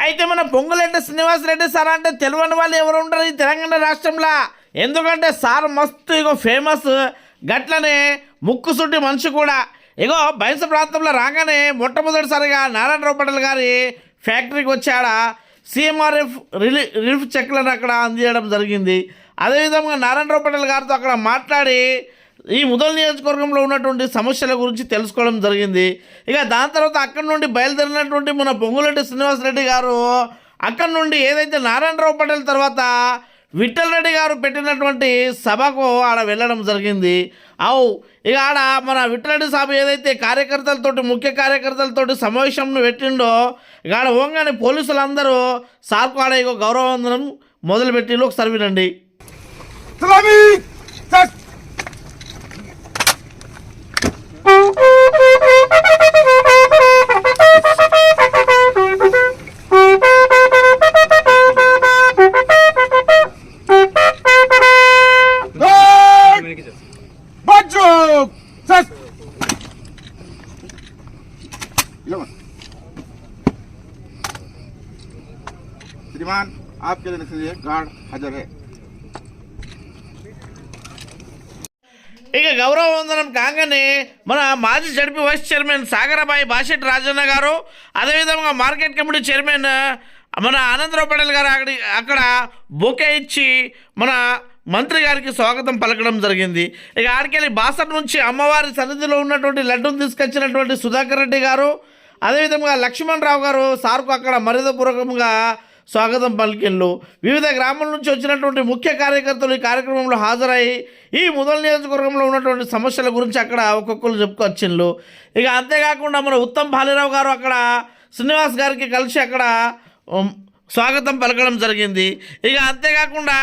అయితే మన పొంగులేటి శ్రీనివాసరెడ్డి సార్ అంటే తెలియని వాళ్ళు ఎవరు ఉంటారు ఈ తెలంగాణ రాష్ట్రంలో. ఎందుకంటే సార్ మస్తు ఇగో ఫేమస్, గట్లనే ముక్కుసుట్టి మనిషి కూడా. ఇగో బయస ప్రాంతంలో రాగానే మొట్టమొదటిసారిగా నారాయణరావు పటేల్ గారి ఫ్యాక్టరీకి వచ్చాడ సీఎంఆర్ఎఫ్ రిలీఫ్ చెక్లను అక్కడ అందించడం జరిగింది. అదేవిధంగా నారాయణరావు పటేల్ గారితో అక్కడ మాట్లాడి ఈ ముదల్ నియోజకవర్గంలో ఉన్నటువంటి సమస్యల గురించి తెలుసుకోవడం జరిగింది. ఇక దాని తర్వాత అక్కడి నుండి బయలుదేరినటువంటి మన పొంగులేటి శ్రీనివాసరెడ్డి గారు అక్కడి నుండి ఏదైతే నారాయణరావు పటేల్ తర్వాత విఠల్ రెడ్డి గారు పెట్టినటువంటి సభకు ఆడ వెళ్ళడం జరిగింది. ఇక ఆడ మన విఠల్ రెడ్డి సాబ్ ఏదైతే కార్యకర్తలతోటి ముఖ్య కార్యకర్తలతోటి సమావేశంను పెట్టిండో ఇక ఆడ పోగానే పోలీసులందరూ సార్కు ఆడ ఇక గౌరవవందనం మొదలుపెట్టిండు. ఒకసారి వినండి. श्रीमान आपके लिए गार्ड हाजिर है. ఇక గౌరవ వందనం కాగానే మన మాజీ ZP vice chairman Sagarabai Bashet Rajanna గారు, అదేవిధంగా మార్కెట్ కమిటీ చైర్మన్ మన ఆనందరావు పటేల్ గారు అక్కడ బొకే ఇచ్చి మన మంత్రి గారికి స్వాగతం పలకడం జరిగింది. ఇక ఆడికెళ్ళి బాసర్ నుంచి అమ్మవారి సన్నిధిలో ఉన్నటువంటి లడ్డూని తీసుకొచ్చినటువంటి సుధాకర్ రెడ్డి గారు, అదేవిధంగా లక్ష్మణ్ రావు గారు సార్కు అక్కడ మర్యాదపూర్వకంగా స్వాగతం పలికిళ్ళు. వివిధ గ్రామాల నుంచి వచ్చినటువంటి ముఖ్య కార్యకర్తలు ఈ కార్యక్రమంలో హాజరై ఈ ముదల్ నియోజకవర్గంలో ఉన్నటువంటి సమస్యల గురించి అక్కడ ఒక్కొక్కరు చెప్పుకొచ్చిళ్ళు. ఇక అంతేకాకుండా మన ఉత్తమ్ భాలీరావు గారు అక్కడ శ్రీనివాస్ గారికి కలిసి అక్కడ స్వాగతం పలకడం జరిగింది. ఇక అంతేకాకుండా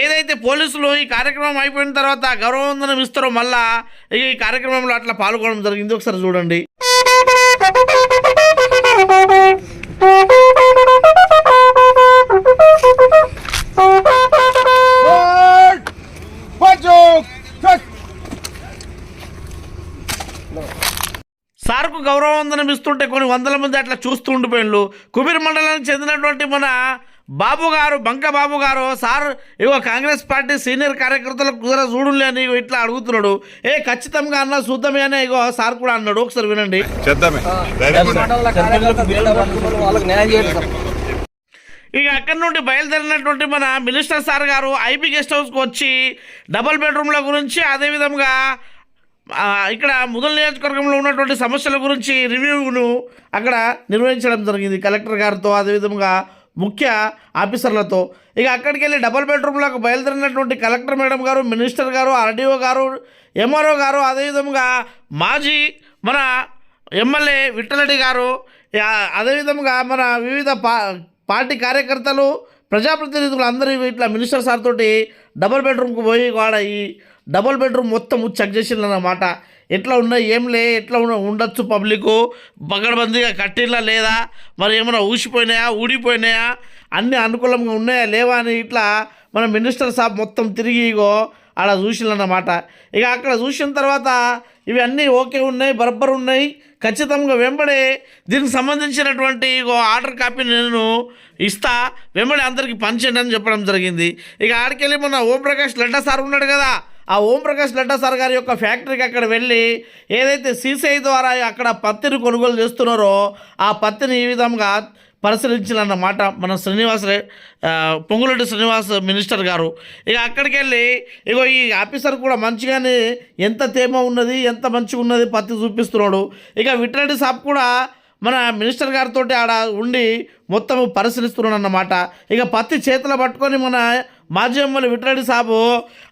ఏదైతే పోలీసులు ఈ కార్యక్రమం అయిపోయిన తర్వాత గౌరవవందనం ఇస్తారో మళ్ళా ఇక ఈ కార్యక్రమంలో అట్లా పాల్గొనడం జరిగింది. ఒకసారి చూడండి. సార్కు గౌరవవందనం ఇస్తుంటే కొన్ని వందల మంది అట్లా చూస్తూ ఉండిపోయిళ్ళు. కుబీర్ మండలానికి చెందినటువంటి మన బాబు గారు, బంక బాబు గారు, సార్ ఇగో కాంగ్రెస్ పార్టీ సీనియర్ కార్యకర్తలకు కుదర చూడులే అని ఇట్లా అడుగుతున్నాడు. ఖచ్చితంగా అన్న చూద్దామే అని ఇగో సార్ కూడా అన్నాడు. ఒకసారి వినండి. ఇక అక్కడి నుండి బయలుదేరినటువంటి మన మినిస్టర్ సార్ గారు ఐపీ గెస్ట్ హౌస్కి వచ్చి డబుల్ బెడ్రూమ్ల గురించి, అదేవిధంగా ఇక్కడ ముదల్ నియోజకవర్గంలో ఉన్నటువంటి సమస్యల గురించి రివ్యూను అక్కడ నిర్వహించడం జరిగింది కలెక్టర్ గారితో, అదేవిధంగా ముఖ్య ఆఫీసర్లతో. ఇక అక్కడికి వెళ్ళి డబుల్ బెడ్రూమ్లకు బయలుదేరినటువంటి కలెక్టర్ మేడం గారు, మినిస్టర్ గారు, ఆర్డీఓ గారు, ఎంఆర్ఓ గారు, అదేవిధంగా మాజీ మన ఎమ్మెల్యే విఠల్ రెడ్డి గారు, అదేవిధంగా మన వివిధ పార్టీ కార్యకర్తలు, ప్రజాప్రతినిధులు అందరూ ఇట్లా మినిస్టర్ సార్ తోటి డబుల్ బెడ్రూమ్కి పోయి వాడ ఈ డబుల్ బెడ్రూమ్ మొత్తం చెక్ చేసిందన్నమాట. ఎట్లా ఉన్నాయి, ఎట్లా ఉండొచ్చు, పబ్లిక్ పగడబందీగా కట్టిలా లేదా, మరి ఏమైనా ఊసిపోయినాయా, ఊడిపోయినాయా, అన్నీ అనుకూలంగా ఉన్నాయా లేవా అని ఇట్లా మన మినిస్టర్ సాబ్ మొత్తం తిరిగి ఇగో అలా చూసిందన్నమాట. ఇక అక్కడ చూసిన తర్వాత ఇవి అన్నీ ఓకే ఉన్నాయి, బరబ్బర్ ఉన్నాయి, ఖచ్చితంగా వెంబడే దీనికి సంబంధించినటువంటి ఇగో ఆర్డర్ కాపీ నేను ఇస్తా, వెంబడి అందరికీ పంచండి అని చెప్పడం జరిగింది. ఇక ఆడికెళ్ళి మన ఓంప్రకాష్ లడ్డా సార్ ఉన్నాడు కదా, ఆ ఓంప్రకాష్ లడ్డా సార్ గారి యొక్క ఫ్యాక్టరీకి అక్కడ వెళ్ళి ఏదైతే సీసీఐ ద్వారా అక్కడ పత్తిని కొనుగోలు చేస్తున్నారో ఆ పత్తిని ఈ విధంగా పరిశీలించాలన్నమాట మన పొంగులేటి శ్రీనివాస్ మినిస్టర్ గారు. ఇక అక్కడికి వెళ్ళి ఇగో ఈ ఆఫీసర్ కూడా మంచిగానే ఎంత తేమ ఉన్నది, ఎంత మంచిగా ఉన్నది పత్తి చూపిస్తున్నాడు. ఇక విఠల్ రెడ్డి సాబ్ కూడా మన మినిస్టర్ గారితో ఆడ ఉండి మొత్తం పరిశీలిస్తున్నాడు అన్నమాట. ఇక పత్తి చేతిలో పట్టుకొని మన మాజీ ఎమ్మెల్యే విఠల్ రెడ్డి సాబు,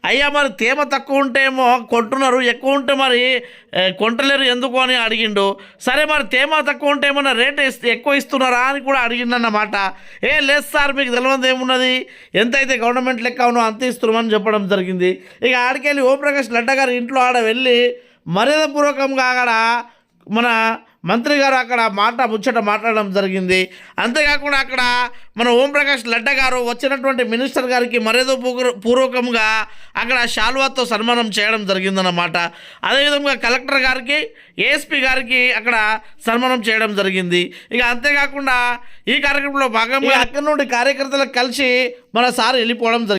అయ్యా మరి తేమ తక్కువ ఉంటేమో కొంటున్నారు, ఎక్కువ ఉంటే మరి కొంటలేరు ఎందుకు అని అడిగిండు. సరే మరి తేమ తక్కువ ఉంటే ఏమన్నా రేట్ ఎక్కువ ఇస్తున్నారా అని కూడా అడిగిండన్నమాట. లేదు సార్ మీకు తెలియదు ఏమున్నది, ఎంత అయితే గవర్నమెంట్ లెక్క అవునో అంత ఇస్తున్నామని చెప్పడం జరిగింది. ఇక ఆడికెళ్ళి ఓంప్రకాష్ లడ్డా గారి ఇంట్లో ఆడ వెళ్ళి మర్యాదపూర్వకంగా ఆడ మన మంత్రి గారు అక్కడ ముచ్చట మాట్లాడడం జరిగింది. అంతేకాకుండా అక్కడ మన ఓంప్రకాష్ లడ్డా గారు వచ్చినటువంటి మినిస్టర్ గారికి మర్యాద పూర్వకంగా అక్కడ శాల్వాతో సన్మానం చేయడం జరిగిందన్నమాట. అదేవిధంగా కలెక్టర్ గారికి, ఏఎస్పీ గారికి అక్కడ సన్మానం చేయడం జరిగింది. ఇక అంతేకాకుండా ఈ కార్యక్రమంలో భాగంగా అక్కడ నుండి కార్యకర్తలకు కలిసి మన సార్ వెళ్ళిపోవడం జరిగింది.